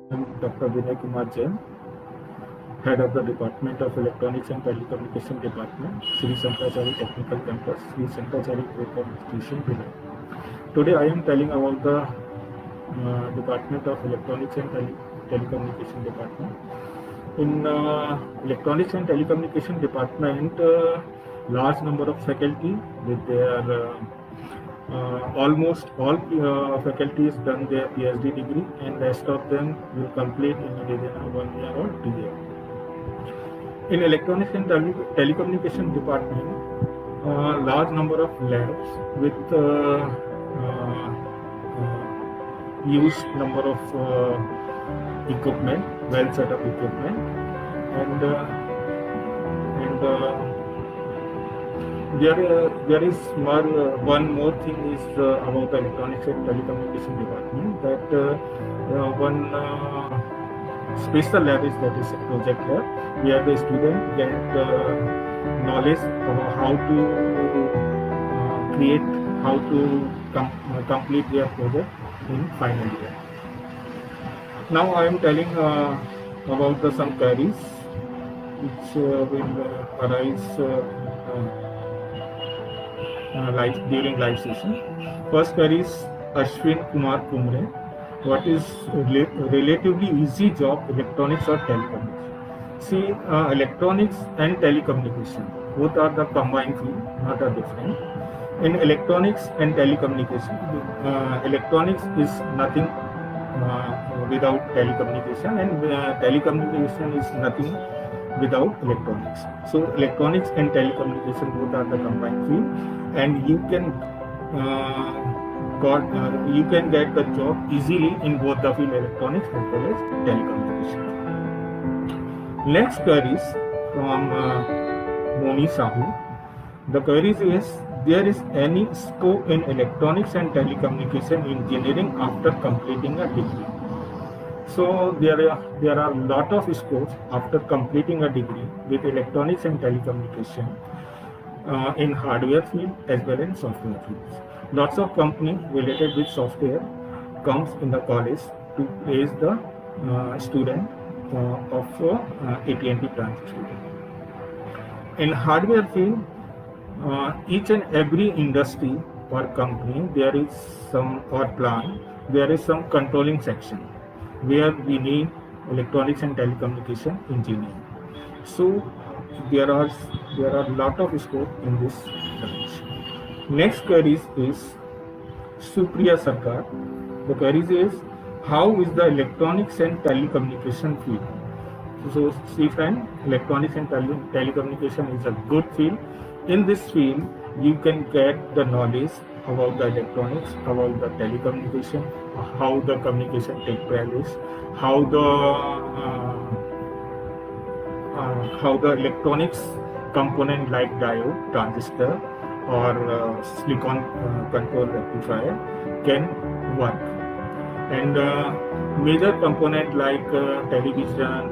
I'm Dr. Vinay Kumar Jain, Head of the Department of Electronics and Telecommunication Department, Sri Shankaracharya Technical Campus, Sri Shankaracharya Group of Institution, Bhilai. Today I am telling about the Department of Electronics and Telecommunication Department. In Electronics and Telecommunication Department, large number of faculty with their almost all faculties done their PhD degree, and rest of them will complete in within 1 year or 2 years. In Electronics and Telecommunication Department, large number of labs with used number of equipment, well set up equipment, and there is one more thing is about the Electronics and Telecommunication Department, that one special lab is, that is a project lab, where the student get knowledge about how to create, how to complete their project in final year. Now I am telling about some queries which will arise during live session. First query is Ashwin Kumar Kumre. What is relatively easy job, electronics or telecommunication? See, electronics and telecommunication, both are the combined field, not a different. In electronics and telecommunication, electronics is nothing without telecommunication, and telecommunication is nothing without electronics. So electronics and telecommunication both are the combined field, and you can get the job easily in both the field, electronics as well as telecommunication. Next query is from Moni Sahu. The query is, there is any scope in electronics and telecommunication engineering after completing a degree? So there are a lot of scopes after completing a degree with electronics and telecommunication in hardware field as well as software fields. Lots of companies related with software comes in the college to place the student of AT&T branch student. In hardware field, each and every industry or company, there is some, or plant, there is some controlling section where we need electronics and telecommunication engineering. So there are a lot of scope in this branch. Next query is Supriya Sarkar. The query is, how is the electronics and telecommunication field? So see friend, electronics and telecommunication is a good field. In this field, you can get the knowledge about the electronics, about the telecommunication, how the communication take place, how the electronics component like diode, transistor, or silicon control rectifier can work, and major component like television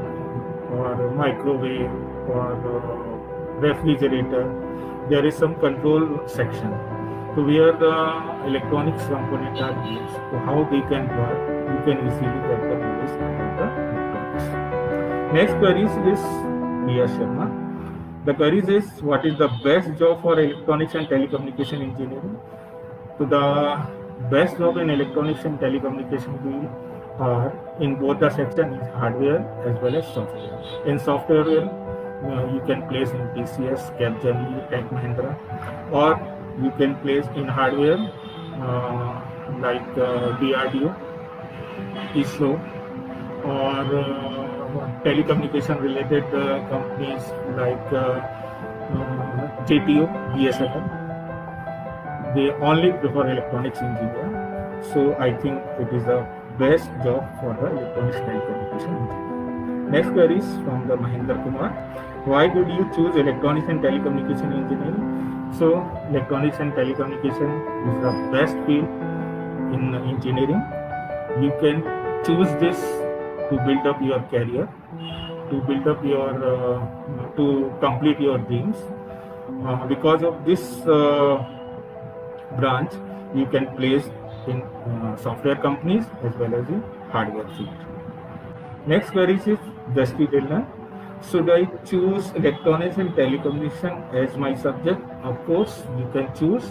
or microwave or refrigerator, there is some control section. So where the electronics components are used, so how they can work, you can easily get the knowledge about the electronics. Next query is Priya Sharma. The query is, what is the best job for electronics and telecommunication engineering? So the best job in electronics and telecommunication field are in both the section is hardware as well as software. In software, you can place in TCS, Capgemini, Tech Mahindra, or you can place in hardware like DRDO, ISRO, or telecommunication related companies like JTO, BSNL. They only prefer electronics engineer. So I think it is the best job for the electronics telecommunication engineer. Next query is from the Mahendra Kumar. Why did you choose electronics and telecommunication engineering? So electronics and telecommunication is the best field in engineering. You can choose this to build up your career, to build up your to complete your dreams. Because of this branch, you can place in software companies as well as in hardware field. Next query is Dusty Dillon. Should I choose electronics and telecommunication as my subject? Of course, you can choose.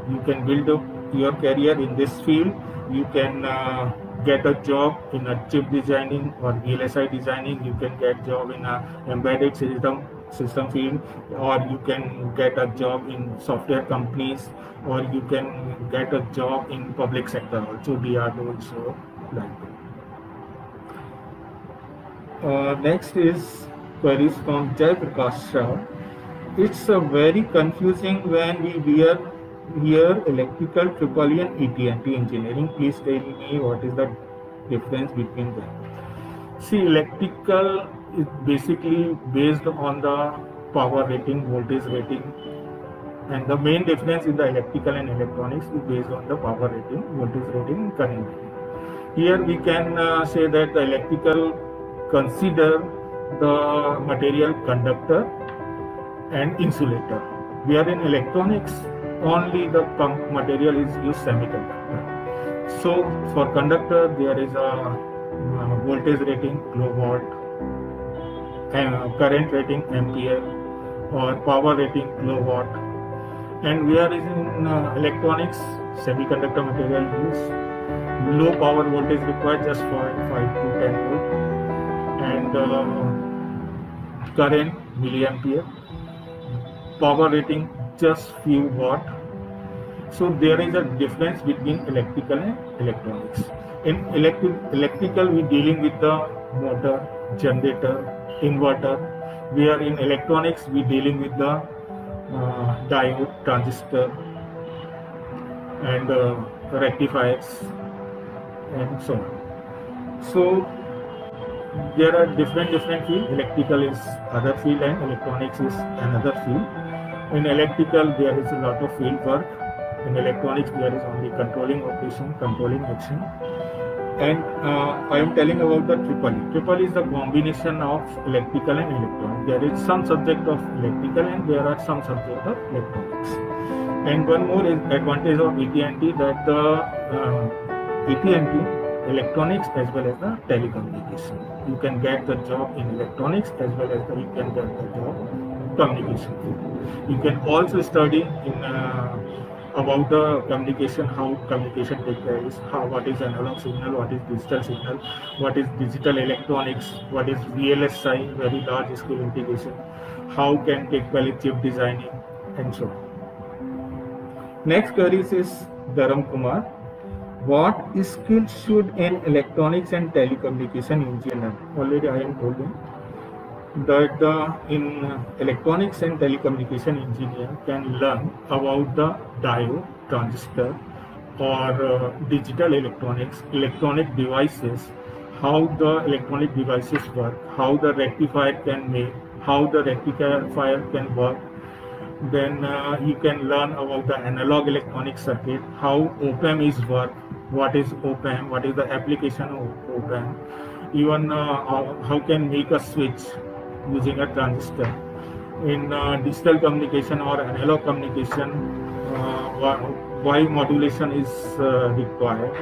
You can build up your career in this field. You can get a job in a chip designing or VLSI designing. You can get job in a embedded system field, or you can get a job in software companies, or you can get a job in public sector also, DRDO also, like that. Next is queries from Jai Prakash Shah. It's very confusing when we hear electrical, triple E and ET&T engineering. Please tell me what is the difference between them. See, electrical is basically based on the power rating, voltage rating, and the main difference in the electrical and electronics is based on the power rating, voltage rating, and current rating. Here we can say that the electrical consider the material conductor and insulator. Where in electronics only the material is used semiconductor. So for conductor there is a voltage rating kilowatt, current rating ampere, or power rating kilowatt. And where is in electronics, semiconductor material use low power voltage required, just for 5 to 10 volt, and current milliampere, power rating just few watt. So there is a difference between electrical and electronics. In electrical we dealing with the motor, generator, inverter, where in electronics we dealing with the diode, transistor, and rectifiers, and so on. So there are different fields. Electrical is other field and electronics is another field. In electrical there is a lot of field work. In electronics there is only controlling operation, controlling action. And I am telling about the triple E. Triple E is the combination of electrical and electronics. There is some subject of electrical and there are some subject of electronics. And one more is advantage of ET&T, that the ET&T electronics as well as the telecommunication. You can get the job in electronics as well as you can get the job in communication. You can also study in about the communication, how communication takes place, what is analog signal, what is digital signal, what is digital electronics, what is VLSI, very large scale integration, how can take place chip designing, and so on. Next queries is Dharam Kumar. What skills should an electronics and telecommunication engineer learn? Already I am told him that in electronics and telecommunication engineer can learn about the diode, transistor, or digital electronics, electronic devices, how the electronic devices work, how the rectifier can make, how the rectifier can work. Then you can learn about the analog electronic circuit, how op-amp is work, what is op-amp, what is the application of op-amp, even how can make a switch using a transistor. In digital communication or analog communication, why modulation is required,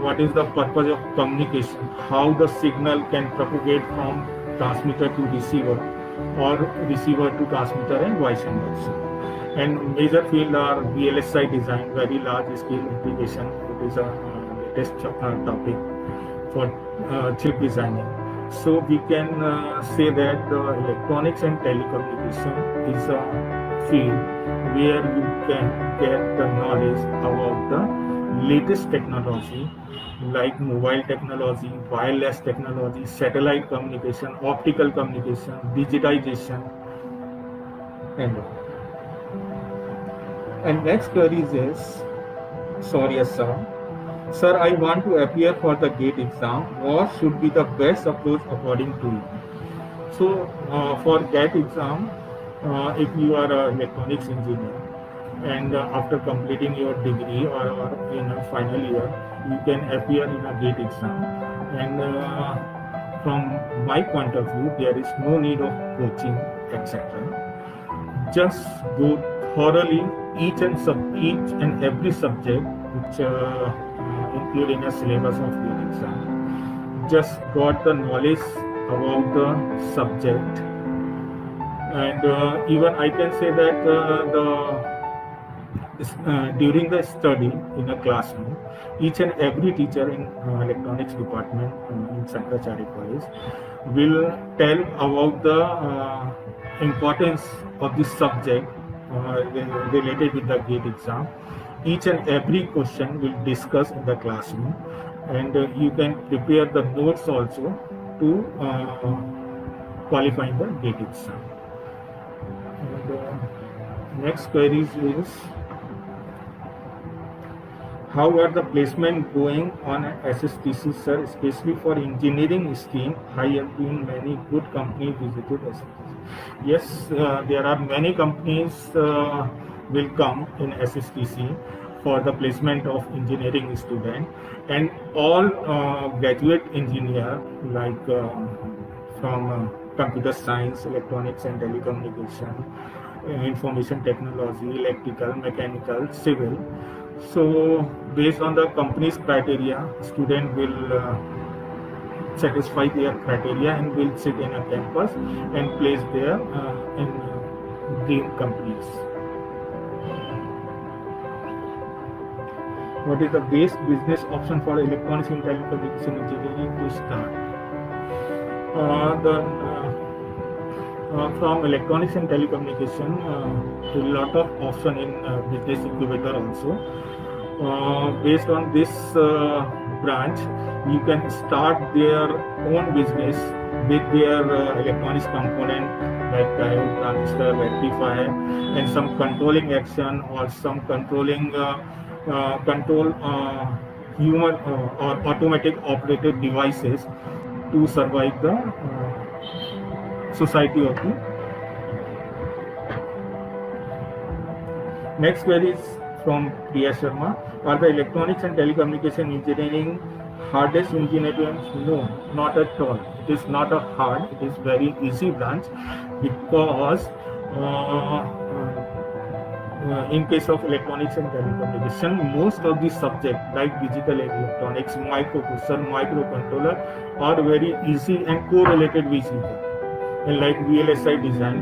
what is the purpose of communication, how the signal can propagate from transmitter to receiver or receiver to transmitter, and vice versa. And major field are VLSI design, very large scale integration. It is a latest topic for chip designing. So we can say that the electronics and telecommunication is a field where you can get the knowledge about the latest technology like mobile technology, wireless technology, satellite communication, optical communication, digitization, and all. And next query is Surya Sir. Sir, I want to appear for the GATE exam. What should be the best approach according to you? So, for GATE exam, if you are an electronics engineer and after completing your degree or in a final year, you can appear in a GATE exam. And from my point of view, there is no need of coaching, etc. Just go thoroughly each and every subject which including a syllabus of GATE exam. just got the knowledge about the subject. And even I can say that during the study in a classroom, each and every teacher in electronics department in Shankaracharya College will tell about the importance of this subject related with the GATE exam. Each and every question will discuss in the classroom, and you can prepare the notes also to qualify the GATE exam. And, next queries is, how are the placement going on at SSTC, sir, especially for engineering stream? I have been many good companies visited SSTC. Yes, there are many companies will come in SSTC for the placement of engineering student, and all graduate engineer like from computer science, electronics and telecommunication, information technology, electrical, mechanical, civil. So based on the company's criteria, student will satisfy their criteria and will sit in a campus and place there in dream companies. What is the best business option for electronics and telecommunication engineering to start? From electronics and telecommunication, a lot of option in business incubator also. Based on this branch, you can start their own business with their electronics component like diode, transistor, rectifier, and some controlling action or some controlling control human or automatic operated devices to survive the society of the. Next query is from Priya Sharma. Are the electronics and telecommunication engineering hardest engineering? No, not at all. It is not a hard, it is very easy branch, because in case of electronics and telecommunication, most of the subject like digital electronics, microprocessor, microcontroller are very easy and correlated with each other. And like VLSI design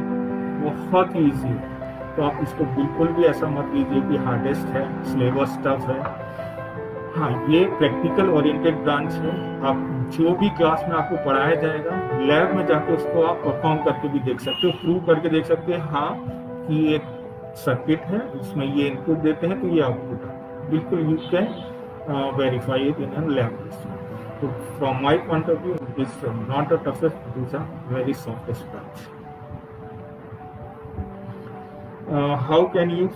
बहुत ही easy है, तो आप इसको बिल्कुल भी ऐसा मत लीजिए कि हार्डेस्ट है, सिलेबस टफ है. हाँ, ये प्रैक्टिकल ओरिएंटेड ब्रांच है. आप जो भी क्लास में आपको पढ़ाया जाएगा, लैब में जाके उसको आप परफॉर्म करके भी देख सकते हो, प्रूव करके देख सकते हैं हाँ कि एक सर्किट है, इसमें ये इनपुट देते हैं तो ये आउटपुट है. बिल्कुल you can verify it in a lab. So from my point of view, it is not the toughest, it is a very softest branch. How can you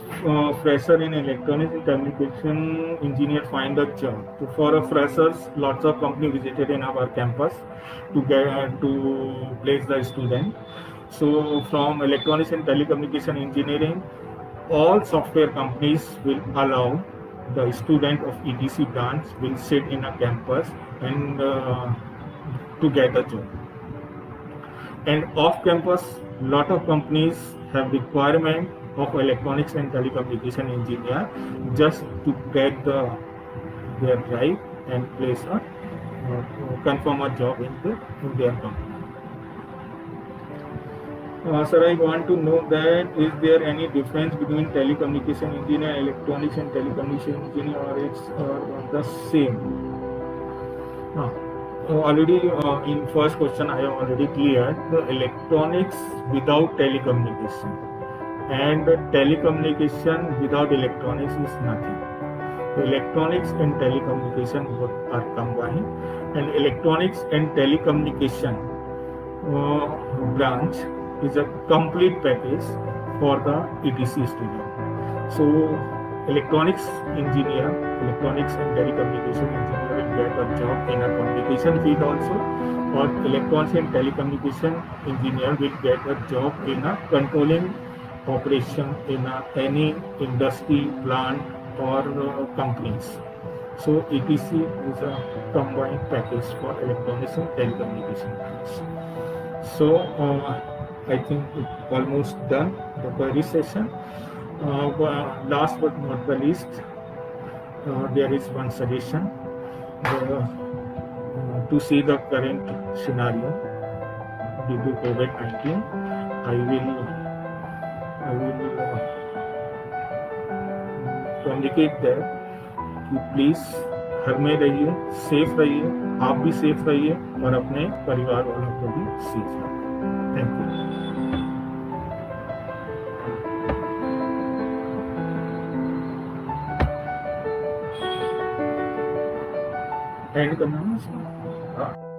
fresher in electronics and communication engineer find a job? So for a freshers, lots of companies visited in our campus to get to place the student. So from electronics and telecommunication engineering, all software companies will allow the student of ETC branch will sit in a campus and to get a job. And off campus, lot of companies have requirement of electronics and telecommunication engineer just to get their drive and place a confirm a job in their company. Sir, I want to know that is there any difference between telecommunication engineer, electronics and telecommunication engineer, or it's the same? Already in first question I have already cleared the electronics without telecommunication and telecommunication without electronics is nothing. Electronics and telecommunication both are combined, and electronics and telecommunication branch is a complete package for the ETC student. So electronics engineer, electronics and telecommunication engineer will get a job in a communication field also, or electronics and telecommunication engineer will get a job in a controlling operation in any industry, plant or companies. So ETC is a combined package for electronics and telecommunication. So I think it's almost done the query session. Last but not the least, there is one suggestion. to see the current scenario due to COVID-19, I will communicate that कि please घर में रहिए, safe रहिए, आप भी safe रहिए और अपने परिवार वालों को भी सेफ रखिए। Thank you. एंड करना है इसको? हाँ।